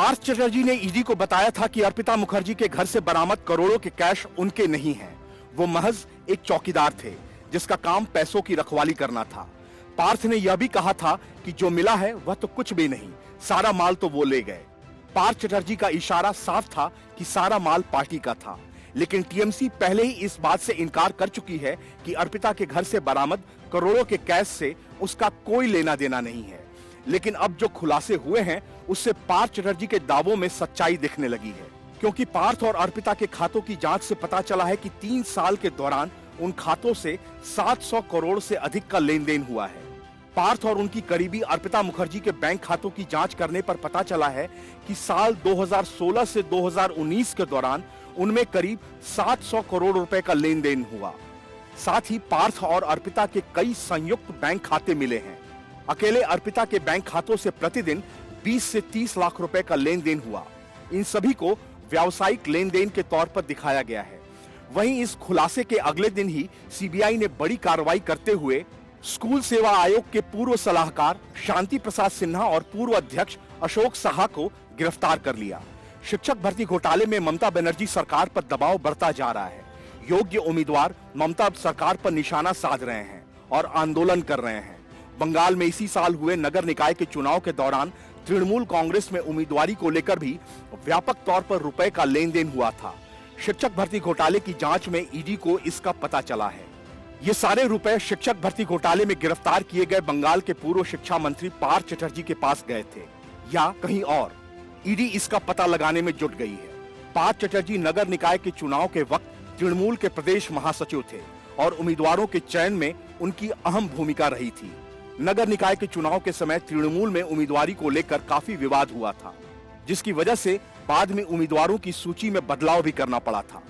पार्थ चटर्जी ने ईडी को बताया था कि अर्पिता मुखर्जी के घर से बरामद करोड़ों के कैश उनके नहीं हैं। वो महज एक चौकीदार थे जिसका काम पैसों की रखवाली करना था। पार्थ ने यह भी कहा था कि जो मिला है वह तो कुछ भी नहीं, सारा माल तो वो ले गए। पार्थ चटर्जी का इशारा साफ था कि सारा माल पार्टी का था, लेकिन टीएमसी पहले ही इस बात से इनकार कर चुकी है कि अर्पिता के घर से बरामद करोड़ों के कैश से उसका कोई लेना देना नहीं है। लेकिन अब जो खुलासे हुए हैं उससे पार्थ चटर्जी के दावों में सच्चाई दिखने लगी है, क्योंकि पार्थ और अर्पिता के खातों की जांच से पता चला है कि 3 साल के दौरान उन खातों से 700 करोड़ से अधिक का लेन देन हुआ है। पार्थ और उनकी करीबी अर्पिता मुखर्जी के बैंक खातों की जांच करने पर पता चला है कि साल 2016 से 2019 के दौरान उनमें करीब 700 करोड़ रुपए का लेन देन हुआ। साथ ही पार्थ और अर्पिता के कई संयुक्त बैंक खाते मिले हैं। अकेले अर्पिता के बैंक खातों से प्रतिदिन 20 से 30 लाख रुपए का लेन देन हुआ। इन सभी को व्यावसायिक लेन देन के तौर पर दिखाया गया है। वहीं इस खुलासे के अगले दिन ही सीबीआई ने बड़ी कार्रवाई करते हुए स्कूल सेवा आयोग के पूर्व सलाहकार शांति प्रसाद सिन्हा और पूर्व अध्यक्ष अशोक साहा को गिरफ्तार कर लिया। शिक्षक भर्ती घोटाले में ममता बनर्जी सरकार पर दबाव बढ़ता जा रहा है। योग्य उम्मीदवार ममता सरकार पर निशाना साध रहे हैं और आंदोलन कर रहे हैं। बंगाल में इसी साल हुए नगर निकाय के चुनाव के दौरान तृणमूल कांग्रेस में उम्मीदवारी को लेकर भी व्यापक तौर पर रुपए का लेन देन हुआ था। शिक्षक भर्ती घोटाले की जांच में ईडी को इसका पता चला है। ये सारे रुपए शिक्षक भर्ती घोटाले में गिरफ्तार किए गए बंगाल के पूर्व शिक्षा मंत्री पार्थ चटर्जी के पास गए थे या कहीं और। ईडी इसका पता लगाने में जुट गई है। पार्थ चटर्जी नगर निकाय के चुनाव के वक्त तृणमूल के प्रदेश महासचिव थे और उम्मीदवारों के चयन में उनकी अहम भूमिका रही थी। नगर निकाय के चुनाव के समय तृणमूल में उम्मीदवारी को लेकर काफी विवाद हुआ था, जिसकी वजह से बाद में उम्मीदवारों की सूची में बदलाव भी करना पड़ा था।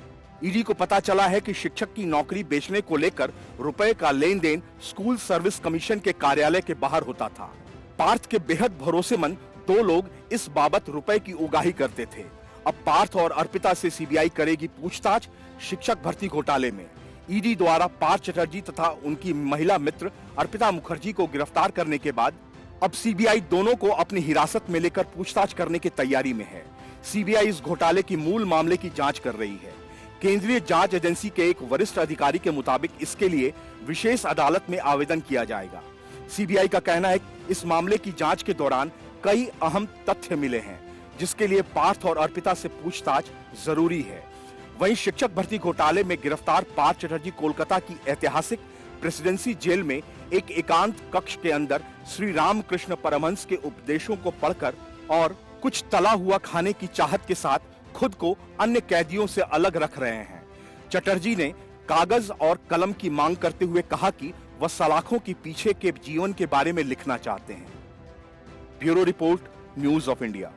ईडी को पता चला है कि शिक्षक की नौकरी बेचने को लेकर रुपए का लेन देन स्कूल सर्विस कमीशन के कार्यालय के बाहर होता था। पार्थ के बेहद भरोसेमंद 2 लोग इस बाबत रुपए की उगाही करते थे। अब पार्थ और अर्पिता से सीबीआई करेगी पूछताछ शिक्षक भर्ती घोटाले में। ईडी द्वारा पार्थ चटर्जी तथा उनकी महिला मित्र अर्पिता मुखर्जी को गिरफ्तार करने के बाद अब सीबीआई दोनों को अपनी हिरासत में लेकर पूछताछ करने की तैयारी में है। सीबीआई इस घोटाले की मूल मामले की जांच कर रही है। केंद्रीय जांच एजेंसी के एक वरिष्ठ अधिकारी के मुताबिक इसके लिए विशेष अदालत में आवेदन किया जाएगा। सीबीआई का कहना है कि इस मामले की जांच के दौरान कई अहम तथ्य मिले हैं, जिसके लिए पार्थ और अर्पिता से पूछताछ जरूरी है। वहीं शिक्षक भर्ती घोटाले में गिरफ्तार पार्थ चटर्जी कोलकाता की ऐतिहासिक प्रेसिडेंसी जेल में एक एकांत कक्ष के अंदर श्री रामकृष्ण परमहंस के उपदेशों को पढ़कर और कुछ तला हुआ खाने की चाहत के साथ खुद को अन्य कैदियों से अलग रख रहे हैं। चटर्जी ने कागज और कलम की मांग करते हुए कहा कि वह सलाखों के पीछे के जीवन के बारे में लिखना चाहते हैं। Bureau report, news of India.